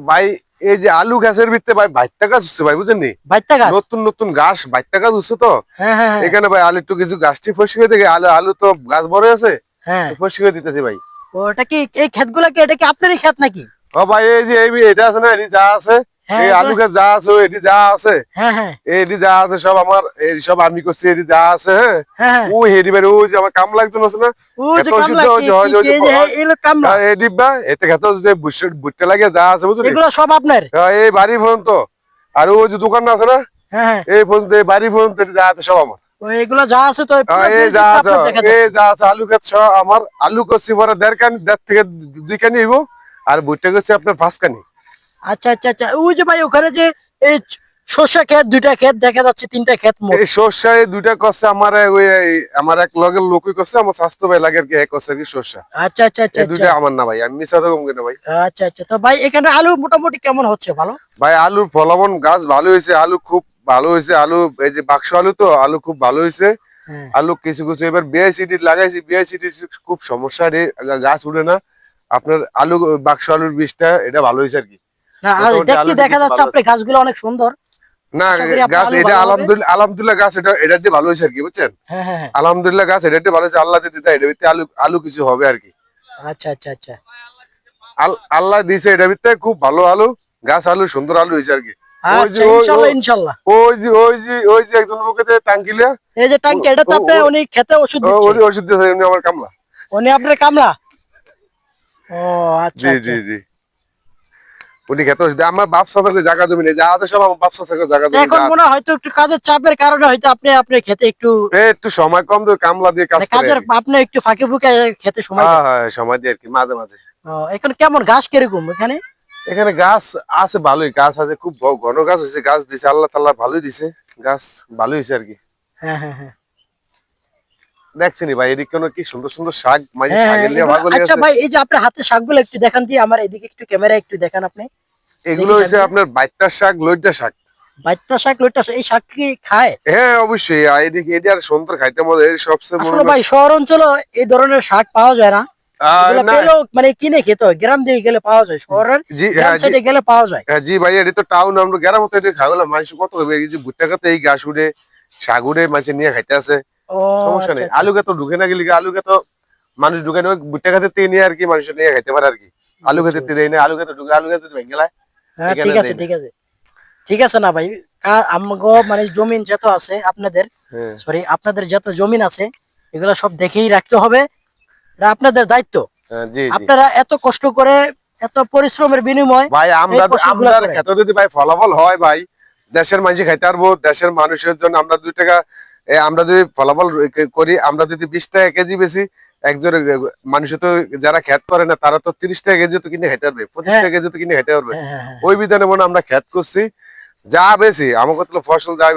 ভাই এই যে আলু গাছের ভিতরে ভাই বাইত্তা গাছ হচ্ছে ভাই বুঝেননি, নতুন নতুন গাছ বাইত্তা গাছ হচ্ছে তো এখানে ভাই আলু একটু কিছু গাছটি ফসকে দেখে আলু আলু তো গাছ বড় আছে ফসকে দিতেছি ভাই। ওটা কি এই ক্ষেতগুলা কি এটা কি আপনারই ক্ষেত নাকি? ও ভাই এই যে এটা আছে না, এটি যা আছে এই আলু গাছ যা আছে এটি যা আছে এটি যা আছে সব আমার, এই সব আমি করছি এটি যা আছে। হ্যাঁ ওই হেডি ভাই ওই যে আমার কামলা একজন আছে না, এতে খেতে ভুট্টা লাগে যা আছে বুঝলি এগুলো সব আপনার এই বাড়ি পর্যন্ত, আর ওই যে দোকান আছে না এই পর্যন্ত এই বাড়ি পর্যন্ত যা আছে সব আমার। এগুলো যা আছে তো এই যা আছে এই যা আছে আলু গাছ সব আমার। আলু করছি পরে দেড় থেকে 2 কানি হইব, আর ভুট্টা করছি আপনার 5 কানি। আচ্ছা আচ্ছা আচ্ছা ওই যে ভাই ওখানে যে এই সরষা ক্ষেত 2টা ক্ষেত দেখা যাচ্ছে, 3টা ক্ষেত মোট। এই সরষা এই 2টা করছে আমার ওই আমার এক লগের লোকই করছে, আমার স্বাস্থ্য ভাই লাগে কি এক করছে কি সরষা। আচ্ছা আচ্ছা আচ্ছা এই 2টা আমার না ভাই, আমি মিছা তো কম কেন ভাই। আচ্ছা আচ্ছা তো ভাই এখানে আলু মোটামুটি কেমন হচ্ছে? ভালো ভাই আলুর ফলন গাছ ভালো হয়েছে, আলু খুব ভালো হয়েছে। আলু এই যে বাক্স আলু তো আলু খুব ভালো হয়েছে। আলু কিছু কিছু এবার বিআইসিডি লাগাইছি, বিআইসিডি খুব সমস্যা রে, গাছ উঠে না। আপনার আলু বাক্স আলুর বীজটা এটা ভালো হয়েছে আর কি। না দেখতে দেখা যাচ্ছে আপনার গাছগুলো অনেক সুন্দর। না গাছ এটা আলহামদুলিল্লাহ গাছ এটা দিয়ে ভালো হয়েছে আর কি বুঝছেন। আলহামদুলিল্লাহ গাছ এটা দিয়ে ভালো হয়েছে, আল্লাহ দিতে এটা ভিতরে আলু আলু কিছু হবে আর কি। আচ্ছা আচ্ছা আচ্ছা আল্লাহ দিয়েছে এটা ভিতরে খুব ভালো আলু গাছ, আলু সুন্দর আলু হয়েছে আর কি। ইনশাআল্লাহ ওই যে একজন লোকে টাঙ্কিলা এই যে টাঙ্কি এটা তো আপনি উনি খেতে ওষুধ দিচ্ছে, ওষুধ দিয়েছে উনি আমার কামলা, উনি আপনার কামলা। ও আচ্ছা জি জি জি উনি খেতে ওষুধ আমার বাপ সাথে জায়গা জমি নেই, যা আছে সব আমার বাপ সাথে জায়গা জমি। এখন মনে হয় হয়তো একটু কাজের চাপের কারণে হয়তো আপনি আপনার খেতে একটু সময় কম তো কামলা দিয়ে কাজ করে, কাজের আপনি একটু ফাঁকে ফুঁকে খেতে সময় দেন। হ্যাঁ সময় দিয়ে আর কি মাঝে মাঝে। এখন কেমন ঘাস কিরকম এখানে? এখানে গাছ আছে ভালোই, গাছ আছে খুব ঘন গাছ হয়েছে, গাছ দিছে আল্লাহ তাআলা ভালোই দিছে, গাছ ভালোই হয়েছে আর কি। হ্যাঁ হ্যাঁ হ্যাঁ দেখছেনি ভাই এদিকে কোনো কি সুন্দর সুন্দর শাক মাঝে শাকের লিয়া ভাগ আচ্ছা ভাই এই যে আপনার হাতে শাকগুলো একটু দেখান দিয়ে আমার এদিকে একটু ক্যামেরা একটু দেখান আপনি। এগুলো হইছে আপনার বাইত্তা শাক, লইট্টা শাক। বাইত্তা শাক, লইট্টা শাক, এই শাক কি খায়? হ্যাঁ অবশ্যই এদিকে এটা আর সুন্দর খাইতে মজা, এর সবচেয়ে বড় আসলে ভাই শহর অঞ্চলে এই ধরনের শাক পাওয়া যায় না, মানে কিনে খেতে হয়, গ্রাম দিকে গেলে পাওয়া যায়, শহরের সাইডে গেলে পাওয়া যায়। জি ভাই এটা তো টাউন, আমরা গ্রাম হতে এটা খাওয়ালাম মানুষ কত হবে, এই যে ভুট্টা খাতে এই গাছ উড়ে শাক উড়ে মাছে নিয়ে খাইতে আছে সমস্যা নেই। আলু তো ঢুকে না গেলে আলু তো মানুষ ঢুকে না, ভুট্টা খাতে তে নিয়ে আর কি মানুষ নিয়ে খাইতে পারে আর কি। আলু খেতে দেয় না, আলু খেতে ঢুকে, আলু খেতে ভেঙে গেলায়। হ্যাঁ ঠিক আছে ঠিক আছে ঠিক আছে না ভাই আমগো মানে জমিন যত আছে আপনাদের, সরি আপনাদের যত জমিন আছে এগুলো সব দেখেই রাখতে হবে, এটা আপনাদের দায়িত্ব। আপনারা এত কষ্ট করে এত পরিশ্রমের বিনিময় ভাই আমরা খেতে যদি ভাই ফলাফল হয় ভাই দেশের মানুষ খাইতে পারবো, দেশের মানুষের জন্য আমরা 2 টাকা আমরা যদি ফলাফল করি, আমরা যদি 20 টাকা কেজি বেশি, একজন মানুষ তো যারা খেত করে না তারা তো 30 টাকা কেজি তো কিনে খাইতে পারবে, 25 টাকা কেজি তো কিনে খাইতে পারবে। ওই বিধানে মনে আমরা খেত করছি, যা বেশি আমাকে ফসল যা